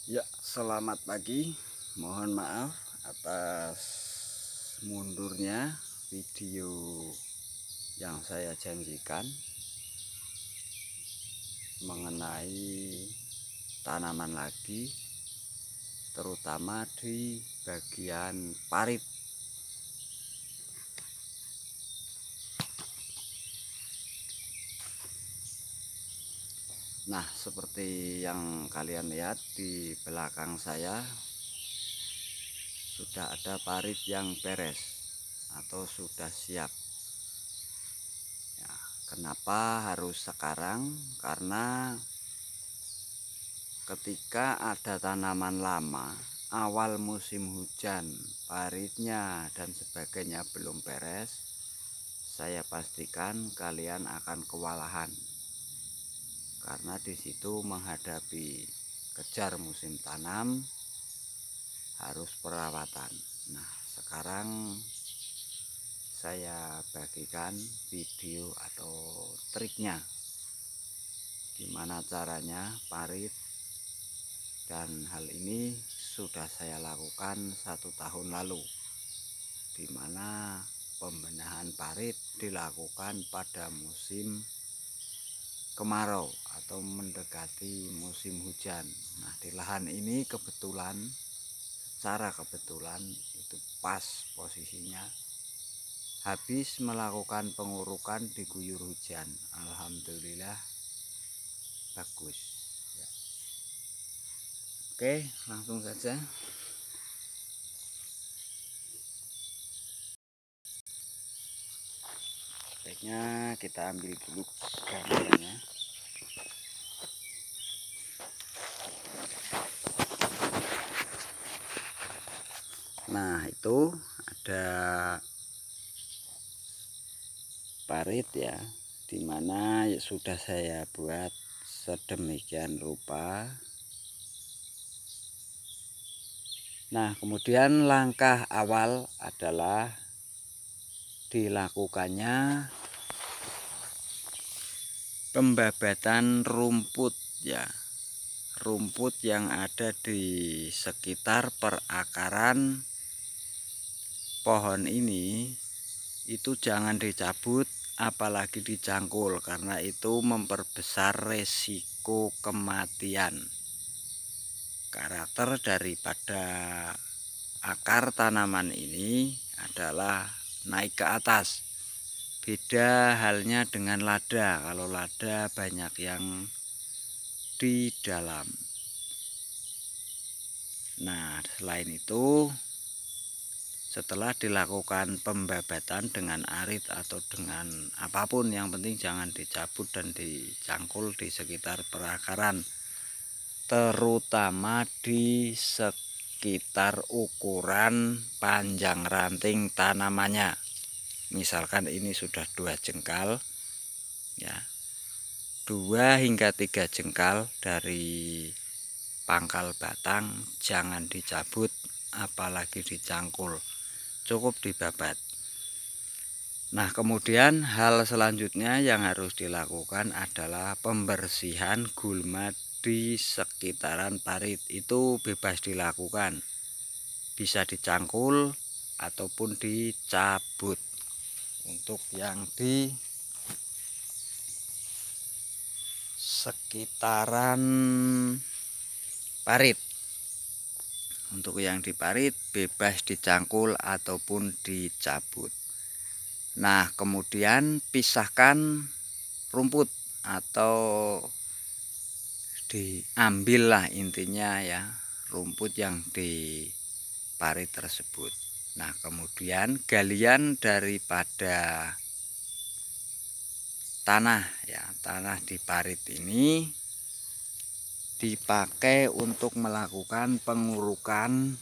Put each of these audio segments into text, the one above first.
Ya, selamat pagi. Mohon maaf atas mundurnya video yang saya janjikan mengenai tanaman lagi, terutama di bagian parit. Nah, seperti yang kalian lihat di belakang saya, sudah ada parit yang beres atau sudah siap. Ya, kenapa harus sekarang? Karena ketika ada tanaman lama, awal musim hujan, paritnya dan sebagainya belum beres, saya pastikan kalian akan kewalahan. Karena di situ menghadapi kejar musim tanam harus perawatan. Nah, sekarang saya bagikan video atau triknya, gimana caranya parit. Dan hal ini sudah saya lakukan 1 tahun lalu, di mana pembenahan parit dilakukan pada musim kemarau atau mendekati musim hujan. Nah, di lahan ini secara kebetulan itu pas posisinya habis melakukan pengurukan diguyur hujan. Alhamdulillah bagus ya. Oke, langsung saja. Baiknya kita ambil dulu gambarnya. Nah, itu ada parit ya, dimana sudah saya buat sedemikian rupa. Nah, kemudian langkah awal adalah dilakukannya pembabatan rumput ya, rumput yang ada di sekitar perakaran pohon ini itu jangan dicabut apalagi dicangkul, karena itu memperbesar resiko kematian. Karakter daripada akar tanaman ini adalah naik ke atas. Beda halnya dengan lada. Kalau lada banyak yang di dalam. Nah, selain itu, setelah dilakukan pembabatan dengan arit atau dengan apapun, yang penting jangan dicabut dan dicangkul di sekitar perakaran, terutama di sekitar ukuran panjang ranting tanamannya. Misalkan ini sudah 2 jengkal ya, 2 hingga 3 jengkal dari pangkal batang, jangan dicabut apalagi dicangkul, cukup dibabat. Nah, kemudian hal selanjutnya yang harus dilakukan adalah pembersihan gulma di sekitaran parit. Itu bebas dilakukan, bisa dicangkul ataupun dicabut. Untuk yang di sekitaran parit, untuk yang di parit bebas dicangkul ataupun dicabut. Nah, kemudian pisahkan rumput atau diambillah intinya ya, rumput yang di parit tersebut. Nah, kemudian galian daripada tanah ya, tanah di parit ini dipakai untuk melakukan pengurukan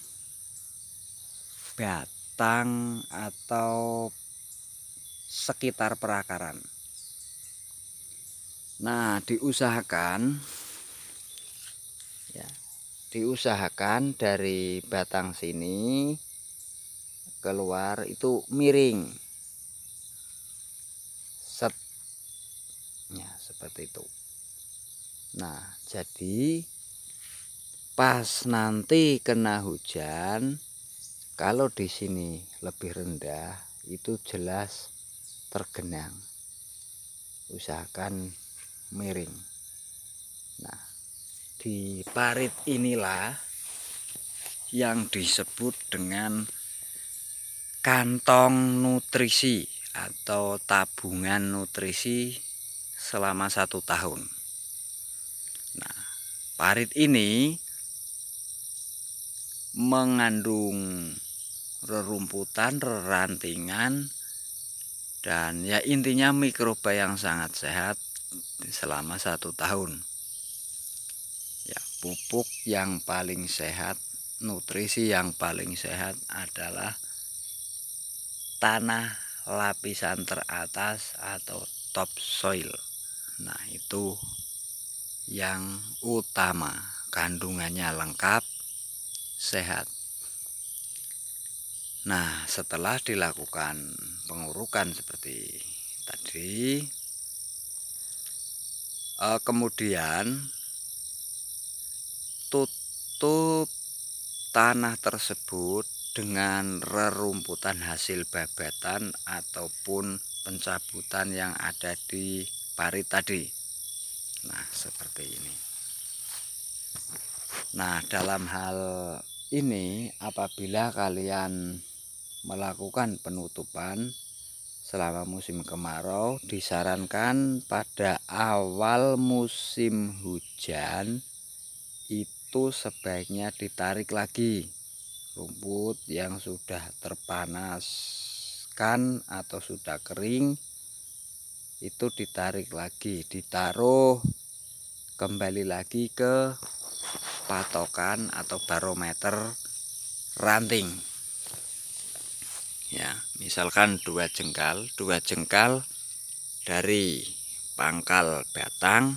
batang atau sekitar perakaran. Nah, diusahakan dari batang sini keluar itu miring, set ya, seperti itu. Nah, jadi pas nanti kena hujan, kalau di sini lebih rendah itu jelas tergenang. Usahakan miring. Nah, di parit inilah yang disebut dengan kantong nutrisi atau tabungan nutrisi selama 1 tahun. Nah, parit ini mengandung rerumputan, rerantingan, dan ya intinya mikroba yang sangat sehat selama 1 tahun. Ya, pupuk yang paling sehat, nutrisi yang paling sehat adalah tanah lapisan teratas atau topsoil. Nah, itu yang utama, kandungannya lengkap, sehat. Nah, setelah dilakukan pengurukan seperti tadi, kemudian tutup tanah tersebut dengan rerumputan hasil babatan ataupun pencabutan yang ada di parit tadi. Nah, seperti ini. Nah, dalam hal ini apabila kalian melakukan penutupan selama musim kemarau, disarankan pada awal musim hujan itu sebaiknya ditarik lagi rumput yang sudah terpanaskan atau sudah kering, itu ditarik lagi, ditaruh kembali lagi ke patokan atau barometer ranting. Ya, misalkan 2 jengkal dari pangkal batang,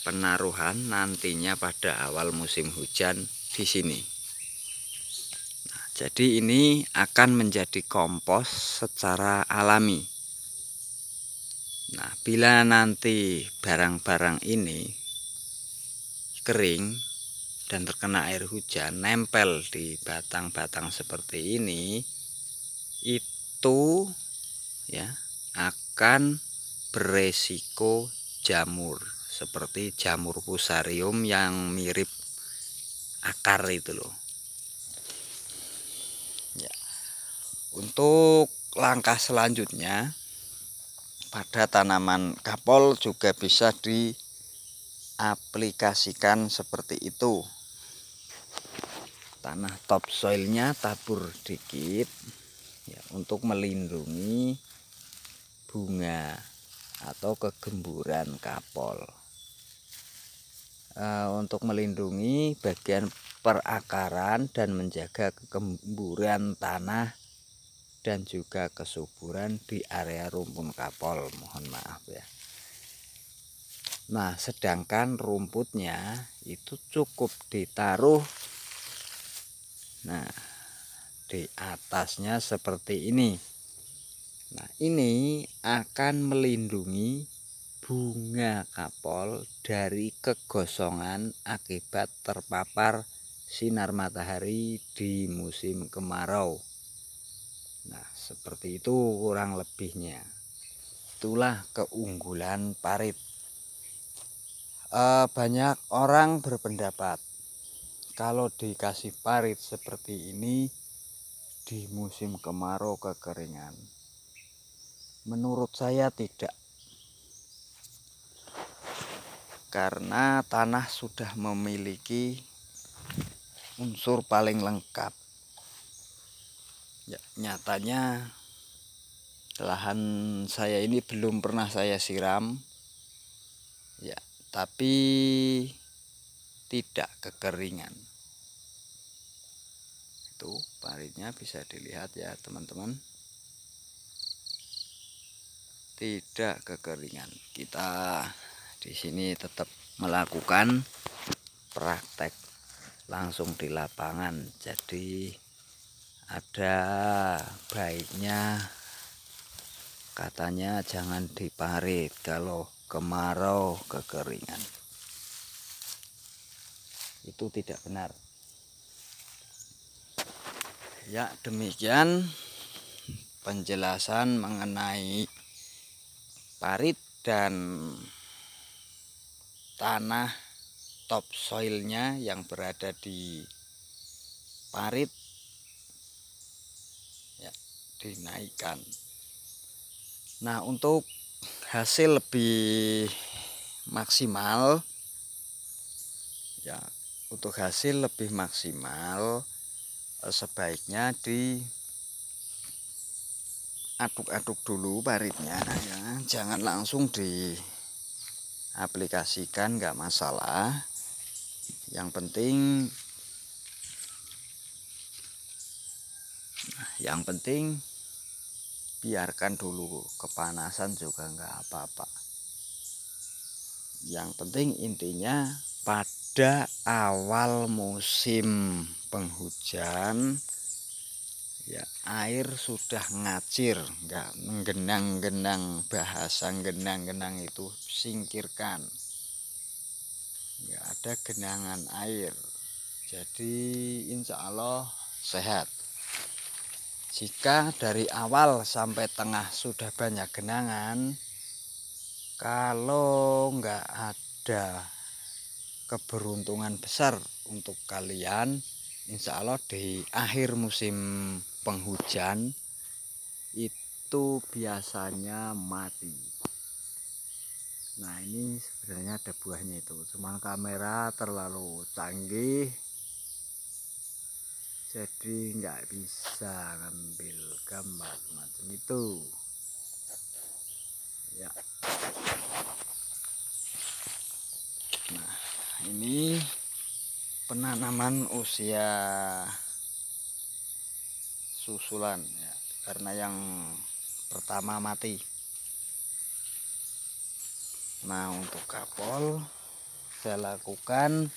penaruhan nantinya pada awal musim hujan di sini. Nah, jadi ini akan menjadi kompos secara alami. Nah, bila nanti barang-barang ini kering dan terkena air hujan, nempel di batang-batang seperti ini, itu ya akan beresiko jamur seperti jamur fusarium yang mirip akar itu loh. Ya. Untuk langkah selanjutnya pada tanaman kapol juga bisa diaplikasikan seperti itu. Tanah topsoilnya tabur dikit ya, untuk melindungi bunga atau kegemburan kapol. Untuk melindungi bagian perakaran dan menjaga kegemburan tanah dan juga kesuburan di area rumpun kapol. Mohon maaf ya. Nah, sedangkan rumputnya itu cukup ditaruh di atasnya seperti ini. Nah, ini akan melindungi bunga kapol dari kegosongan akibat terpapar sinar matahari di musim kemarau. Nah, seperti itu kurang lebihnya. Itulah keunggulan parit. Banyak orang berpendapat kalau dikasih parit seperti ini di musim kemarau kekeringan. Menurut saya tidak. Karena tanah sudah memiliki unsur paling lengkap. Ya, nyatanya lahan saya ini belum pernah saya siram. Ya, tapi tidak kekeringan. Itu paritnya bisa dilihat ya, teman-teman. Tidak kekeringan. Kita di sini tetap melakukan praktek langsung di lapangan. Jadi ada baiknya katanya jangan diparit kalau kemarau kekeringan. itu tidak benar. Ya, demikian penjelasan mengenai parit dan tanah topsoilnya yang berada di parit ya, dinaikkan. Nah, untuk hasil lebih maksimal ya, untuk hasil lebih maksimal sebaiknya diaduk-aduk dulu paritnya ya, jangan langsung diaplikasikan, nggak masalah. Yang penting biarkan dulu, kepanasan juga nggak apa-apa. Yang penting intinya pada awal musim penghujan ya, air sudah ngacir, nggak menggenang-genang. Bahasa genang-genang itu singkirkan, nggak ada genangan air, jadi insya Allah sehat. Jika dari awal sampai tengah sudah banyak genangan, kalau nggak ada keberuntungan besar untuk kalian, insya Allah di akhir musim penghujan itu biasanya mati. Nah, ini sebenarnya ada buahnya itu, cuman kamera terlalu canggih jadi nggak bisa ngambil gambar macam itu ya. Nah, ini penanaman usia susulan ya, karena yang pertama mati. Nah, untuk kapol saya lakukan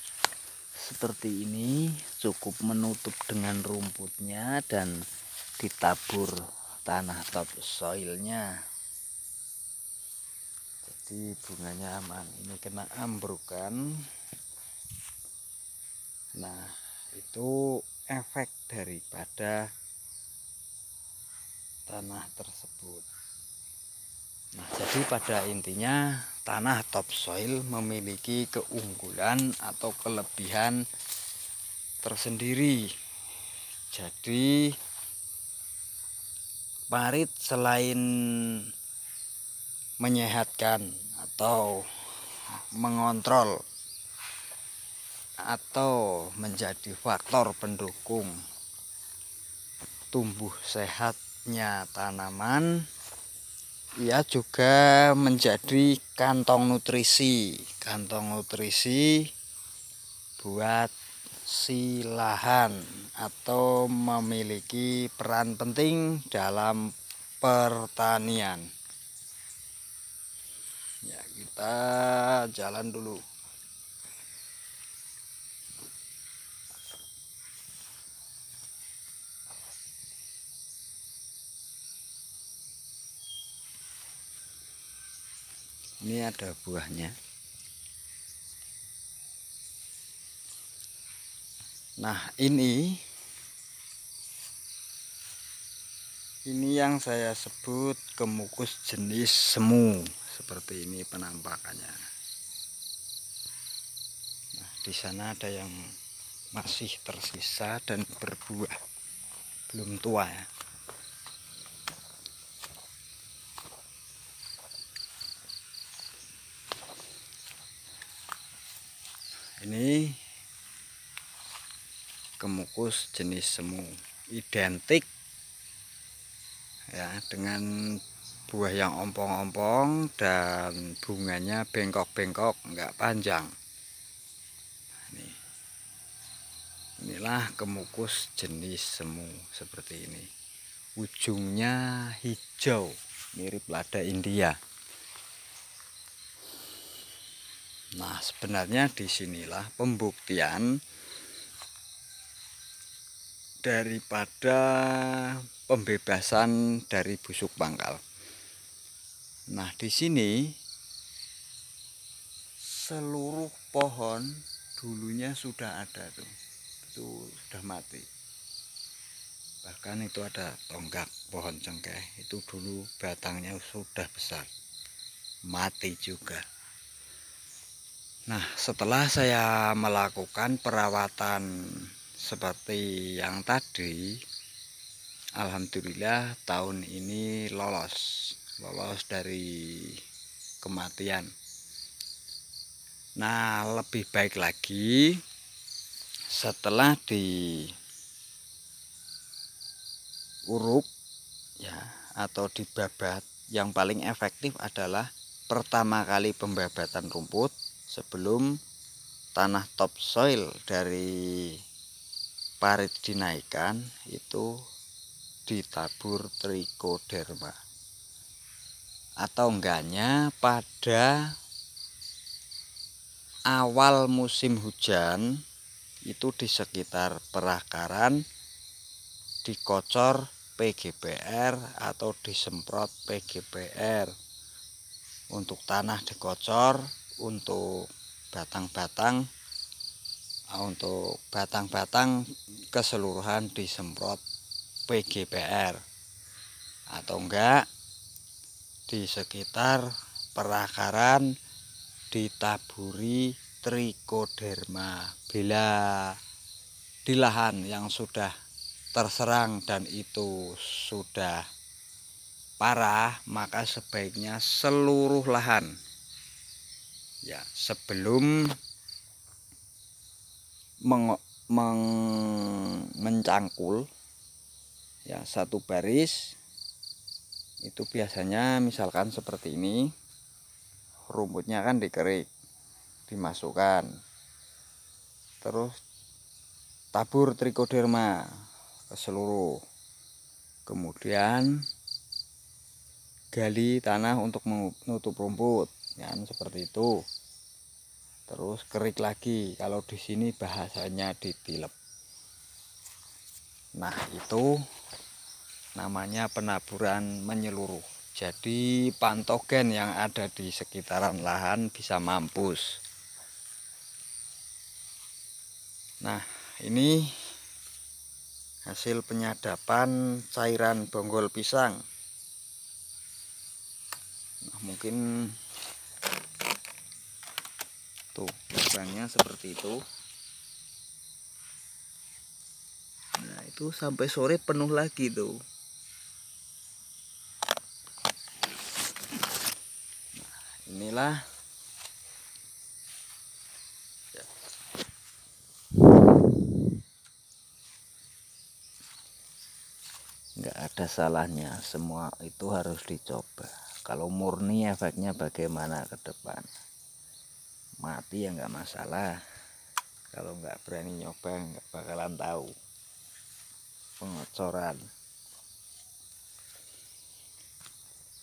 seperti ini, cukup menutup dengan rumputnya dan ditabur tanah topsoilnya, jadi bunganya aman. Ini kena ambrukan. Nah, itu efek daripada tanah tersebut. Nah, jadi pada intinya tanah topsoil memiliki keunggulan atau kelebihan tersendiri. Jadi parit selain menyehatkan atau mengontrol atau menjadi faktor pendukung tumbuh sehatnya tanaman, ia juga menjadi kantong nutrisi buat si lahan atau memiliki peran penting dalam pertanian. Ya, kita jalan dulu. Ini ada buahnya. Nah, ini yang saya sebut kemukus jenis semu. Seperti ini penampakannya. Nah, di sana ada yang masih tersisa dan berbuah, belum tua ya. Ini kemukus jenis semu, identik ya dengan buah yang ompong-ompong dan bunganya bengkok-bengkok, nggak panjang. Inilah kemukus jenis semu seperti ini. Ujungnya hijau, mirip lada India. Nah, sebenarnya disinilah pembuktian daripada pembebasan dari busuk pangkal. Nah, di sini seluruh pohon dulunya sudah ada tuh, itu sudah mati. Bahkan itu ada tonggak pohon cengkeh, itu dulu batangnya sudah besar, mati juga. Nah, setelah saya melakukan perawatan seperti yang tadi, alhamdulillah tahun ini lolos dari kematian. Nah, lebih baik lagi setelah diuruk ya atau dibabat, yang paling efektif adalah pertama kali pembabatan rumput sebelum tanah topsoil dari parit dinaikkan, itu ditabur trichoderma, atau enggaknya pada awal musim hujan itu di sekitar perakaran dikocor PGBR atau disemprot PGBR. Untuk tanah dikocor, untuk batang-batang keseluruhan disemprot PGBR, atau enggak di sekitar perakaran ditaburi trichoderma. Bila di lahan yang sudah terserang dan itu sudah parah, maka sebaiknya seluruh lahan ya sebelum mencangkul ya satu baris, itu biasanya misalkan seperti ini, rumputnya kan dikerik, dimasukkan, terus tabur trichoderma ke seluruh, kemudian gali tanah untuk menutup rumput, kan seperti itu. Terus kerik lagi, kalau di sini bahasanya ditilep. Nah, itu namanya penaburan menyeluruh. Jadi patogen yang ada di sekitaran lahan bisa mampus. Nah, ini hasil penyadapan cairan bonggol pisang. Nah, mungkin tuh pisangnya seperti itu. Nah, itu sampai sore penuh lagi tuh. Nah, inilah ya. Nggak ada salahnya, semua itu harus dicoba. Kalau murni efeknya bagaimana ke depan, mati ya nggak masalah. Kalau nggak berani nyoba nggak bakalan tahu pengocoran.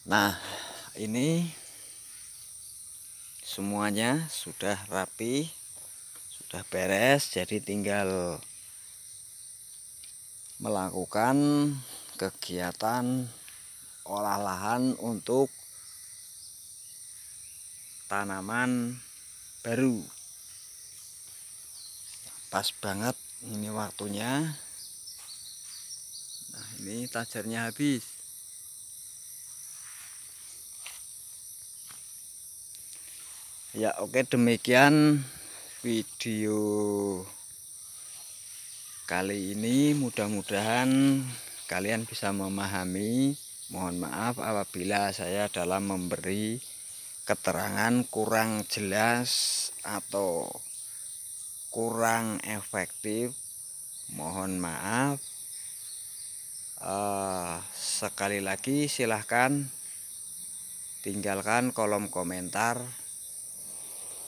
Nah, ini semuanya sudah rapi, sudah beres, jadi tinggal melakukan kegiatan olah lahan untuk tanaman baru. Pas banget ini waktunya. Nah, ini tajarnya habis. Ya, oke, demikian video kali ini. Mudah-mudahan kalian bisa memahami. Mohon maaf apabila saya dalam memberi keterangan kurang jelas atau kurang efektif. Mohon maaf. Sekali lagi silahkan tinggalkan kolom komentar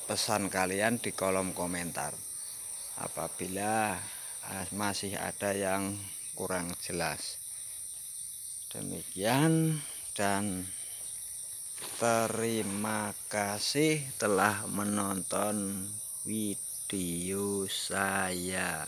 pesan kalian di kolom komentar apabila masih ada yang kurang jelas. Demikian, dan terima kasih telah menonton video saya.